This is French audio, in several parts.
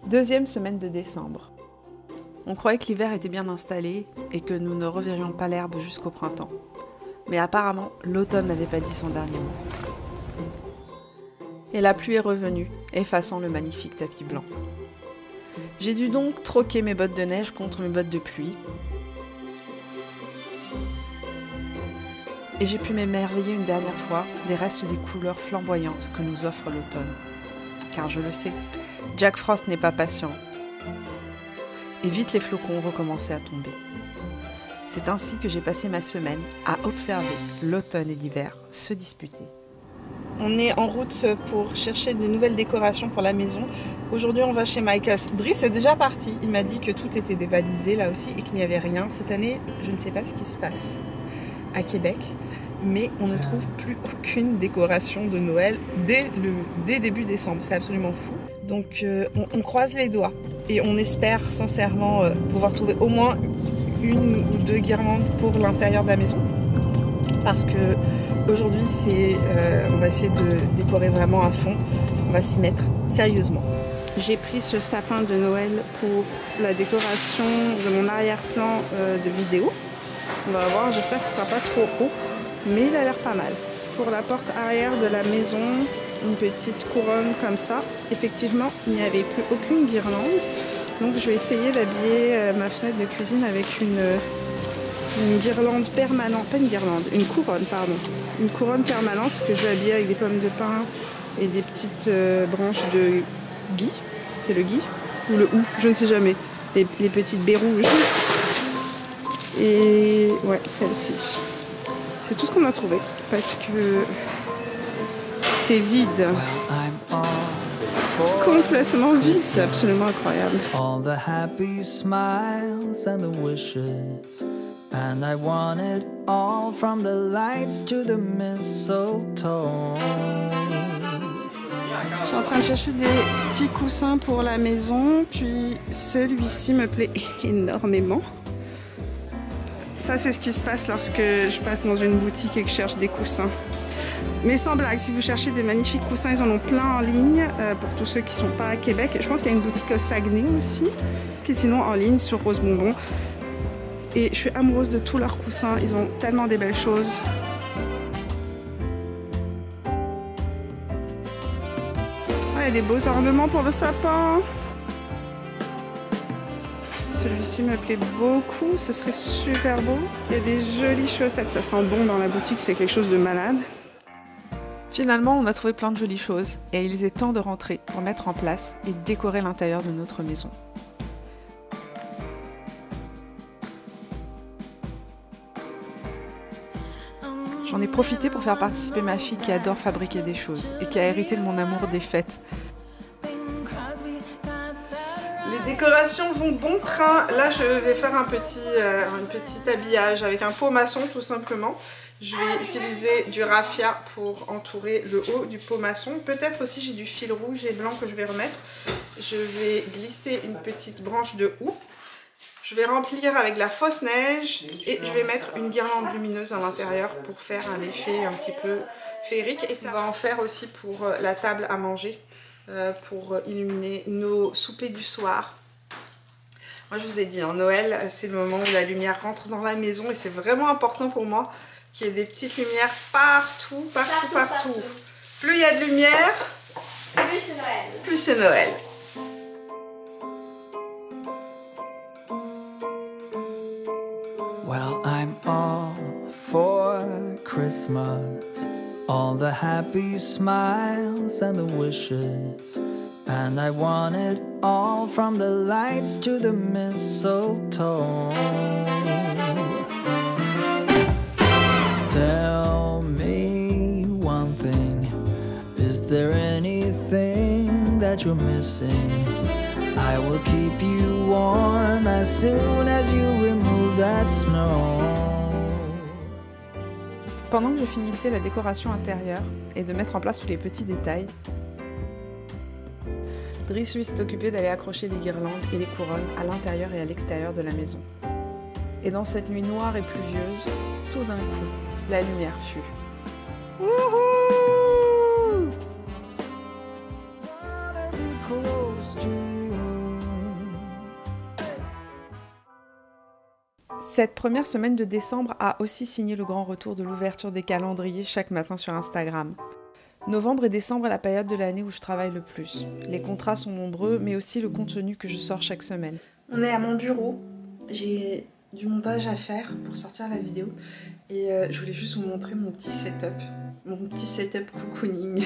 Deuxième semaine de décembre. On croyait que l'hiver était bien installé et que nous ne reverrions pas l'herbe jusqu'au printemps. Mais apparemment, l'automne n'avait pas dit son dernier mot. Et la pluie est revenue, effaçant le magnifique tapis blanc. J'ai dû donc troquer mes bottes de neige contre mes bottes de pluie. Et j'ai pu m'émerveiller une dernière fois des restes des couleurs flamboyantes que nous offre l'automne. Car je le sais, Jack Frost n'est pas patient. Et vite les flocons recommençaient à tomber. C'est ainsi que j'ai passé ma semaine à observer l'automne et l'hiver se disputer. On est en route pour chercher de nouvelles décorations pour la maison. Aujourd'hui, on va chez Michaels. Driss est déjà parti. Il m'a dit que tout était dévalisé là aussi et qu'il n'y avait rien. Cette année, je ne sais pas ce qui se passe à Québec, mais on ne trouve plus aucune décoration de Noël dès début décembre. C'est absolument fou. Donc, on croise les doigts et on espère sincèrement pouvoir trouver au moins une ou deux guirlandes pour l'intérieur de la maison. Parce que aujourd'hui, on va essayer de décorer vraiment à fond. On va s'y mettre sérieusement. J'ai pris ce sapin de Noël pour la décoration de mon arrière-plan de vidéo. On va voir, j'espère qu'il ne sera pas trop haut, mais il a l'air pas mal. Pour la porte arrière de la maison, une petite couronne comme ça. Effectivement, il n'y avait plus aucune guirlande. Donc je vais essayer d'habiller ma fenêtre de cuisine avec une guirlande permanente, pas une guirlande, une couronne, pardon. Une couronne permanente que je vais habiller avec des pommes de pin et des petites branches de gui. C'est le gui ou le hou, je ne sais jamais. Les petites baies rouges. Et ouais, celle-ci. C'est tout ce qu'on a trouvé parce que c'est vide. Complètement vide, c'est absolument incroyable. All the happy smiles and the wishes, and I want it all from the lights to the mistletoe. Je suis en train de chercher des petits coussins pour la maison, puis celui-ci me plaît énormément. Ça, c'est ce qui se passe lorsque je passe dans une boutique et que je cherche des coussins. Mais sans blague, si vous cherchez des magnifiques coussins, ils en ont plein en ligne pour tous ceux qui ne sont pas à Québec. Je pense qu'il y a une boutique au Saguenay aussi. Puis sinon en ligne sur Rose Bonbon. Et je suis amoureuse de tous leurs coussins. Ils ont tellement des belles choses. Ah, il y a des beaux ornements pour le sapin. Celui-ci me plaît beaucoup, ce serait super beau. Il y a des jolies chaussettes, ça sent bon dans la boutique, c'est quelque chose de malade. Finalement, on a trouvé plein de jolies choses et il était temps de rentrer pour mettre en place et décorer l'intérieur de notre maison. J'en ai profité pour faire participer ma fille qui adore fabriquer des choses et qui a hérité de mon amour des fêtes. Les décorations vont bon train. Là, je vais faire un petit habillage avec un pot maçon tout simplement. Je vais utiliser du raffia pour entourer le haut du pot maçon. Peut-être aussi j'ai du fil rouge et blanc que je vais remettre. Je vais glisser une petite branche de houx. Je vais remplir avec de la fausse neige et je vais mettre une guirlande lumineuse à l'intérieur pour faire un effet un petit peu féerique. Et ça va en faire aussi pour la table à manger. Pour illuminer nos soupers du soir. Moi je vous ai dit, hein, Noël c'est le moment où la lumière rentre dans la maison et c'est vraiment important pour moi qu'il y ait des petites lumières partout. Plus il y a de lumière, plus c'est Noël. Plus c'est Noël. Well, I'm all for Christmas. All the happy smiles and the wishes, and I want it all from the lights to the mistletoe. Tell me one thing, is there anything that you're missing? I will keep you warm as soon as you remove that snow. Pendant que je finissais la décoration intérieure et de mettre en place tous les petits détails, Driss lui s'est occupé d'aller accrocher les guirlandes et les couronnes à l'intérieur et à l'extérieur de la maison. Et dans cette nuit noire et pluvieuse, tout d'un coup, la lumière fut. Wouhou! Cette première semaine de décembre a aussi signé le grand retour de l'ouverture des calendriers chaque matin sur Instagram. Novembre et décembre est la période de l'année où je travaille le plus. Les contrats sont nombreux, mais aussi le contenu que je sors chaque semaine. On est à mon bureau, j'ai du montage à faire pour sortir la vidéo et je voulais juste vous montrer mon petit setup cocooning.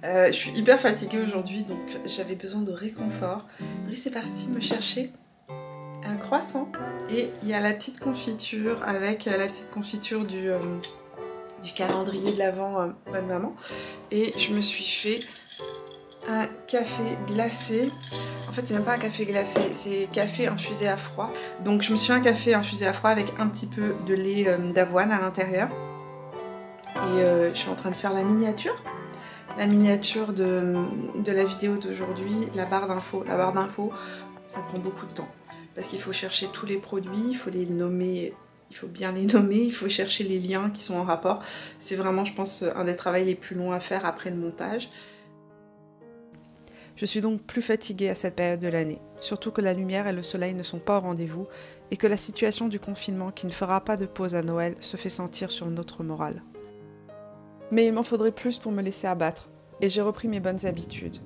Je suis hyper fatiguée aujourd'hui, donc j'avais besoin de réconfort. Driss est parti me chercher un croissant et il y a la petite confiture avec la petite confiture du calendrier de l'Avent Bonne Maman, et je me suis fait un café glacé. En fait c'est même pas un café glacé, c'est café infusé à froid. Donc je me suis fait un café infusé à froid avec un petit peu de lait d'avoine à l'intérieur et je suis en train de faire la miniature de la vidéo d'aujourd'hui, la barre d'infos. La barre d'infos, ça prend beaucoup de temps parce qu'il faut chercher tous les produits, il faut les nommer. Il faut bien les nommer, il faut chercher les liens qui sont en rapport. C'est vraiment, je pense, un des travaux les plus longs à faire après le montage. Je suis donc plus fatiguée à cette période de l'année, surtout que la lumière et le soleil ne sont pas au rendez-vous et que la situation du confinement qui ne fera pas de pause à Noël se fait sentir sur notre morale. Mais il m'en faudrait plus pour me laisser abattre et j'ai repris mes bonnes habitudes.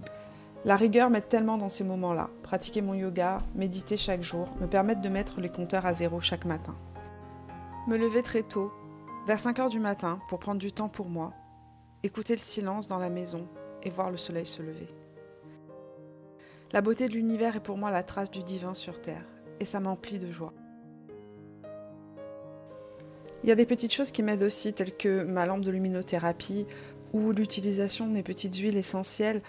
La rigueur m'aide tellement dans ces moments-là. Pratiquer mon yoga, méditer chaque jour, me permettre de mettre les compteurs à zéro chaque matin. Me lever très tôt, vers 5 h du matin, pour prendre du temps pour moi, écouter le silence dans la maison et voir le soleil se lever. La beauté de l'univers est pour moi la trace du divin sur terre, et ça m'emplit de joie. Il y a des petites choses qui m'aident aussi, telles que ma lampe de luminothérapie ou l'utilisation de mes petites huiles essentielles,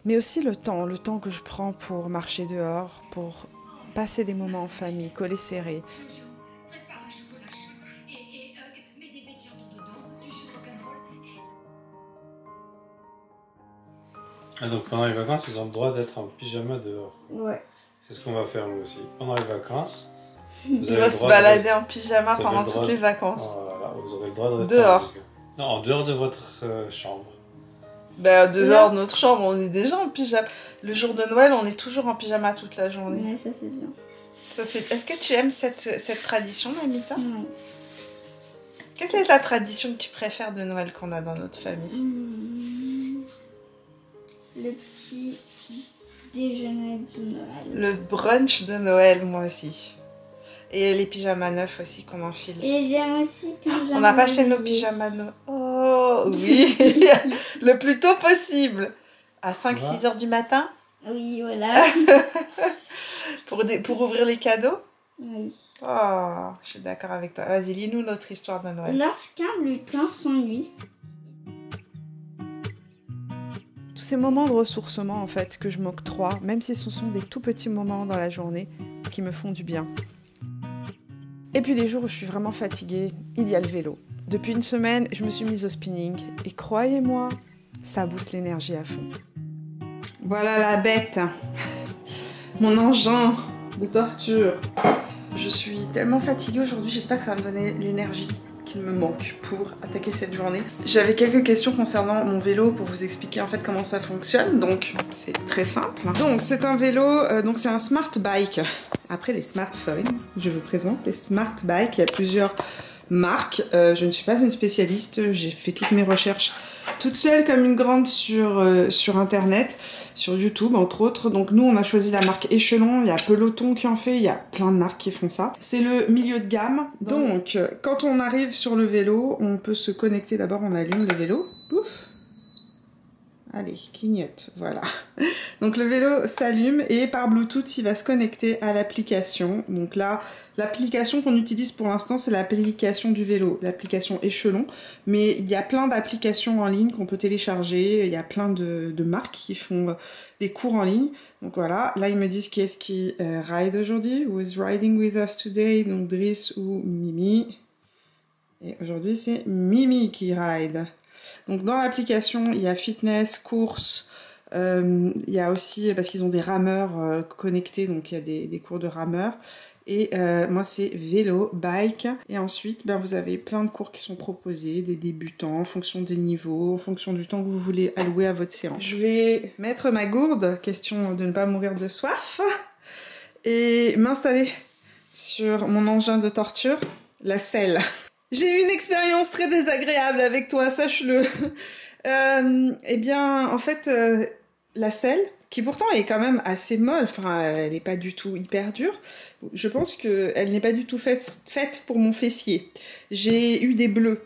mais aussi le temps que je prends pour marcher dehors, pour passer des moments en famille, collés serrés. Ah, donc pendant les vacances, ils ont le droit d'être en pyjama dehors. Ouais. C'est ce qu'on va faire nous aussi. Pendant les vacances, vous allez se balader en pyjama pendant toutes les vacances. Voilà, vous aurez le droit de rester dehors. Non, en dehors de votre chambre. Ben, dehors de notre chambre, on est déjà en pyjama. Le jour de Noël, on est toujours en pyjama toute la journée. Ouais, ça c'est bien. Est-ce que tu aimes cette tradition, Mamita? Ouais. Quelle est la tradition que tu préfères de Noël qu'on a dans notre famille? Le petit déjeuner de Noël. Le brunch de Noël, moi aussi. Et les pyjamas neufs aussi qu'on enfile. Et j'aime aussi quand on n'a pas acheté nos pyjamas neufs. Oh oui. Le plus tôt possible. À 5-6 heures du matin. Oui, voilà. pour ouvrir les cadeaux. Oui. Oh, je suis d'accord avec toi. Vas-y, lis-nous notre histoire de Noël. Lorsqu'un lutin s'ennuie. Tous ces moments de ressourcement, en fait, que je m'octroie, même si ce sont des tout petits moments dans la journée, qui me font du bien. Et puis les jours où je suis vraiment fatiguée, il y a le vélo. Depuis une semaine, je me suis mise au spinning, et croyez-moi, ça booste l'énergie à fond. Voilà la bête, mon engin de torture. Je suis tellement fatiguée aujourd'hui, j'espère que ça va me donner l'énergie qu'il me manque pour attaquer cette journée. J'avais quelques questions concernant mon vélo pour vous expliquer en fait comment ça fonctionne, donc c'est très simple. Donc c'est un vélo, donc c'est un smart bike. Après les smartphones, je vous présente les smart bikes, il y a plusieurs marques. Je ne suis pas une spécialiste, j'ai fait toutes mes recherches toute seule comme une grande sur internet, sur YouTube entre autres. Donc nous on a choisi la marque Échelon, il y a Peloton qui en fait, il y a plein de marques qui font ça. C'est le milieu de gamme. Donc quand on arrive sur le vélo, on peut se connecter, d'abord on allume le vélo. Ouf. Allez, clignote, voilà. Donc le vélo s'allume et par Bluetooth, il va se connecter à l'application. Donc là, l'application qu'on utilise pour l'instant, c'est l'application du vélo, l'application Échelon. Mais il y a plein d'applications en ligne qu'on peut télécharger. Il y a plein de marques qui font des cours en ligne. Donc voilà, là ils me disent qui est-ce qui ride aujourd'hui. Who is riding with us today? Donc Driss ou Mimi. Et aujourd'hui, c'est Mimi qui ride. Donc dans l'application, il y a fitness, course, il y a aussi, parce qu'ils ont des rameurs connectés, donc il y a des cours de rameurs. Et moi c'est vélo, bike. Et ensuite, ben, vous avez plein de cours qui sont proposés, des débutants, en fonction des niveaux, en fonction du temps que vous voulez allouer à votre séance. Je vais mettre ma gourde, question de ne pas mourir de soif, et m'installer sur mon engin de torture, la selle. J'ai eu une expérience très désagréable avec toi, sache-le. Eh bien, en fait, la selle, qui pourtant est quand même assez molle, enfin, elle n'est pas du tout hyper dure, je pense qu'elle n'est pas du tout faite pour mon fessier. J'ai eu des bleus.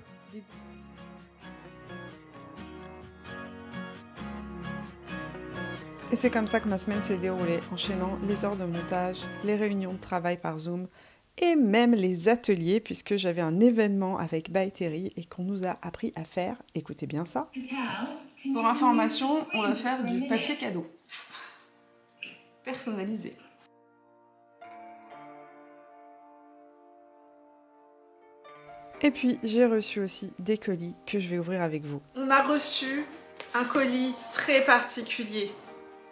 Et c'est comme ça que ma semaine s'est déroulée, enchaînant les heures de montage, les réunions de travail par Zoom, et même les ateliers, puisque j'avais un événement avec By Terry et qu'on nous a appris à faire, écoutez bien ça. Pour information, on va faire du papier cadeau. Personnalisé. Et puis, j'ai reçu aussi des colis que je vais ouvrir avec vous. On a reçu un colis très particulier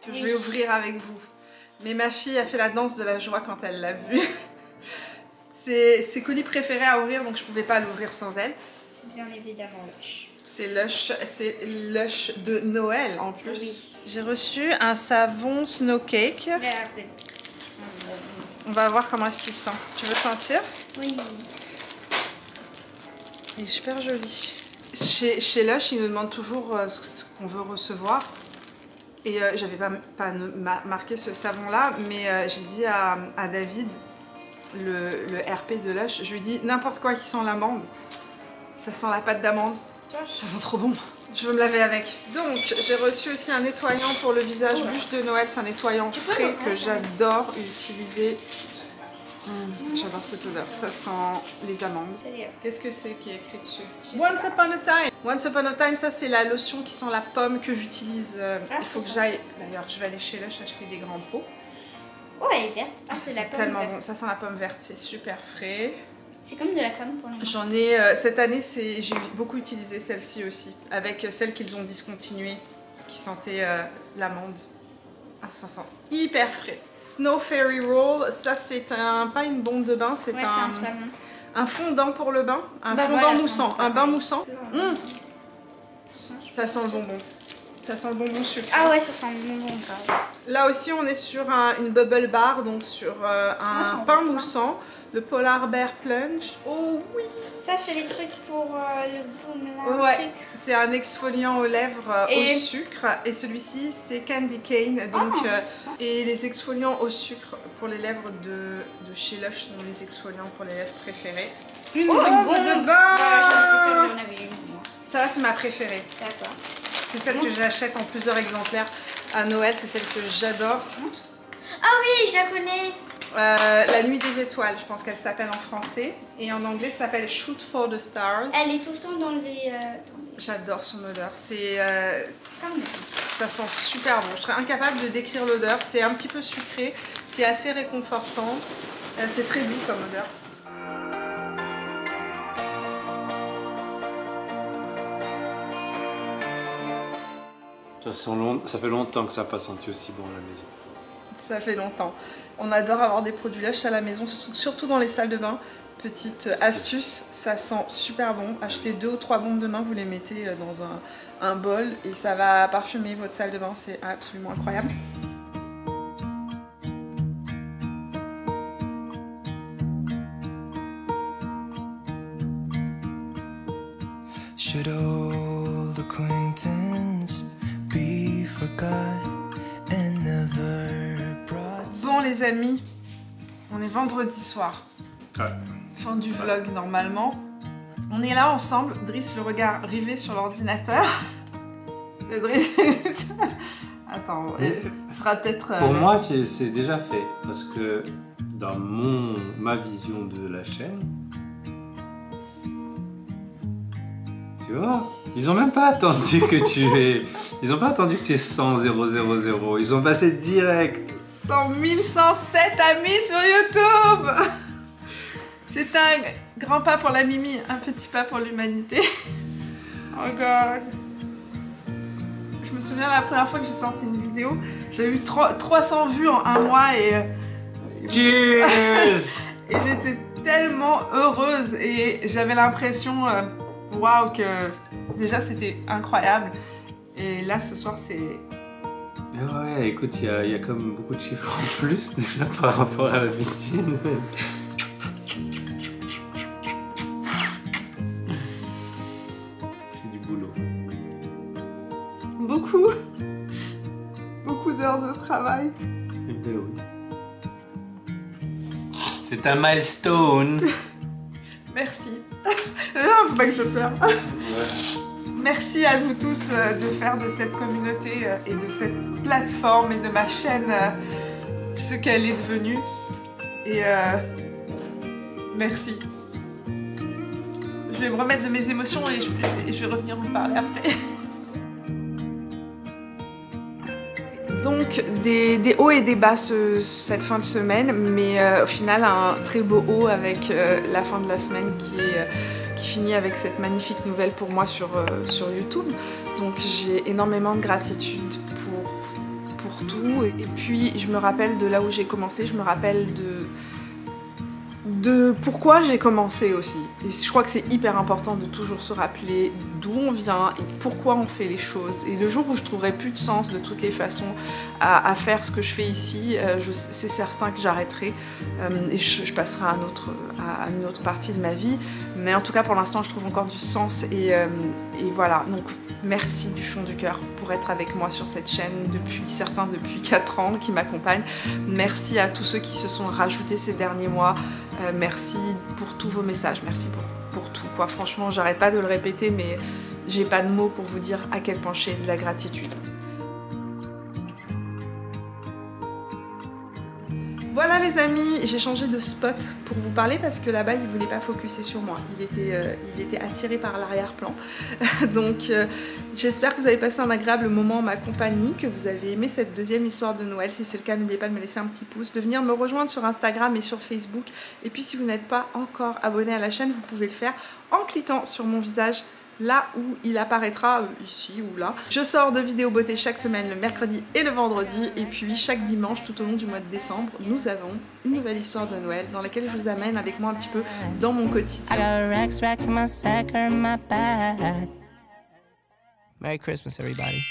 que je vais ouvrir avec vous. Mais ma fille a fait la danse de la joie quand elle l'a vu. C'est ses colis préférés à ouvrir, donc je pouvais pas l'ouvrir sans elle. C'est bien évidemment Lush. C'est Lush de Noël en plus. Oui. J'ai reçu un savon Snow Cake. On va voir comment est-ce qu'il sent. Tu veux sentir? Oui. Il est super joli. Chez Lush, ils nous demandent toujours ce qu'on veut recevoir. Et j'avais pas marqué ce savon-là, mais j'ai dit à David, le RP de Lush, je lui ai dit n'importe quoi qui sent l'amande. Ça sent la pâte d'amande. Ça sent trop bon. Je veux me laver avec. Donc, j'ai reçu aussi un nettoyant pour le visage, bûche de Noël. C'est un nettoyant frais que j'adore utiliser. J'adore cette odeur. Ça sent les amandes. Qu'est-ce que c'est qui est écrit dessus? Once Upon a Time. Once Upon a Time, ça c'est la lotion qui sent la pomme que j'utilise. Il faut que j'aille. D'ailleurs, je vais aller chez Lush acheter des grands pots. Oh, elle est verte. Ah, c'est la pomme tellement verte. bon. Ça sent la pomme verte. C'est super frais. C'est comme de la crème pour les mains. J'en ai, cette année, j'ai beaucoup utilisé celle-ci aussi, avec celle qu'ils ont discontinuée, qui sentait l'amande. Ah, ça sent hyper frais. Snow Fairy Roll, ça c'est pas une bombe de bain, c'est un fondant pour le bain, un fondant moussant, un bain moussant. Ça sent le bonbon. Ça sent le bonbon sucré. Ah ouais, ça sent le bonbon. Là aussi, on est sur une bubble bar, donc sur un pain moussant. Le Polar Bear Plunge. Oh oui! Ça, c'est les trucs pour le baume là. Ouais, c'est un exfoliant aux lèvres au sucre. Et celui-ci, c'est Candy Cane. Donc, et les exfoliants au sucre pour les lèvres de chez Lush sont les exfoliants pour les lèvres préférés. Une bombe de bain! J'en avais une, moi. Ça là, c'est ma préférée. C'est à toi. C'est celle que j'achète en plusieurs exemplaires à Noël. C'est celle que j'adore. Ah oui, je la connais! La nuit des étoiles, je pense qu'elle s'appelle en français. Et en anglais, ça s'appelle Shoot for the Stars. Elle est tout le temps dans les... J'adore son odeur. C'est... ça sent super bon. Je serais incapable de décrire l'odeur. C'est un petit peu sucré. C'est assez réconfortant. C'est très doux comme odeur. Ça fait longtemps que ça n'a pas senti aussi bon à la maison. Ça fait longtemps. On adore avoir des produits Lush à la maison, surtout dans les salles de bain. Petite astuce, ça sent super bon. Achetez 2 ou 3 bombes de bain, vous les mettez dans un bol et ça va parfumer votre salle de bain. C'est absolument incroyable. Should old acquaintance be forgot and never brought? Bon les amis, on est vendredi soir. Fin du vlog normalement. On est là ensemble, Driss le regard rivé sur l'ordinateur. Attends, ce sera peut-être... Pour moi, c'est déjà fait. Parce que dans ma vision de la chaîne, tu vois, ils ont même pas attendu que tu aies... Ils ont pas attendu que tu aies 100 000. Ils ont passé direct. 100 107 amis sur YouTube. C'est un grand pas pour la Mimi, un petit pas pour l'humanité. Oh god. Je me souviens la première fois que j'ai sorti une vidéo, j'ai eu 300 vues en un mois et... Cheers. Et j'étais tellement heureuse et j'avais l'impression, waouh, que déjà c'était incroyable. Et là ce soir c'est... Ouais, écoute, il y a comme beaucoup de chiffres en plus déjà par rapport à la piscine. pareil? Eh ben oui. C'est un milestone. Merci. Non, faut pas que je pleure. Ouais. Merci à vous tous de faire de cette communauté et de cette plateforme et de ma chaîne ce qu'elle est devenue. Et merci. Je vais me remettre de mes émotions et je vais revenir vous parler après. Donc des hauts et des bas cette fin de semaine, mais au final un très beau haut avec la fin de la semaine qui finit avec cette magnifique nouvelle pour moi sur YouTube. Donc j'ai énormément de gratitude pour tout. Et puis je me rappelle de là où j'ai commencé, je me rappelle de pourquoi j'ai commencé aussi. Et je crois que c'est hyper important de toujours se rappeler d'où on vient et pourquoi on fait les choses. Et le jour où je trouverai plus de sens de toutes les façons à faire ce que je fais ici, c'est certain que j'arrêterai et je passerai à une autre partie de ma vie. Mais en tout cas pour l'instant je trouve encore du sens et voilà. Donc merci du fond du cœur pour être avec moi sur cette chaîne depuis 4 ans qui m'accompagnent. Merci à tous ceux qui se sont rajoutés ces derniers mois. Merci pour tous vos messages, merci pour tout quoi. Franchement j'arrête pas de le répéter mais j'ai pas de mots pour vous dire à quel point j'ai de la gratitude. Voilà les amis, j'ai changé de spot pour vous parler parce que là-bas il voulait pas focuser sur moi, il était attiré par l'arrière-plan. Donc j'espère que vous avez passé un agréable moment en ma compagnie, que vous avez aimé cette deuxième histoire de Noël. Si c'est le cas, n'oubliez pas de me laisser un petit pouce, de venir me rejoindre sur Instagram et sur Facebook. Et puis si vous n'êtes pas encore abonné à la chaîne, vous pouvez le faire en cliquant sur mon visage là où il apparaîtra, ici ou là. Je sors de vidéos beauté chaque semaine, le mercredi et le vendredi, et puis chaque dimanche tout au long du mois de décembre, nous avons une nouvelle histoire de Noël dans laquelle je vous amène avec moi un petit peu dans mon quotidien. Merry Christmas, everybody.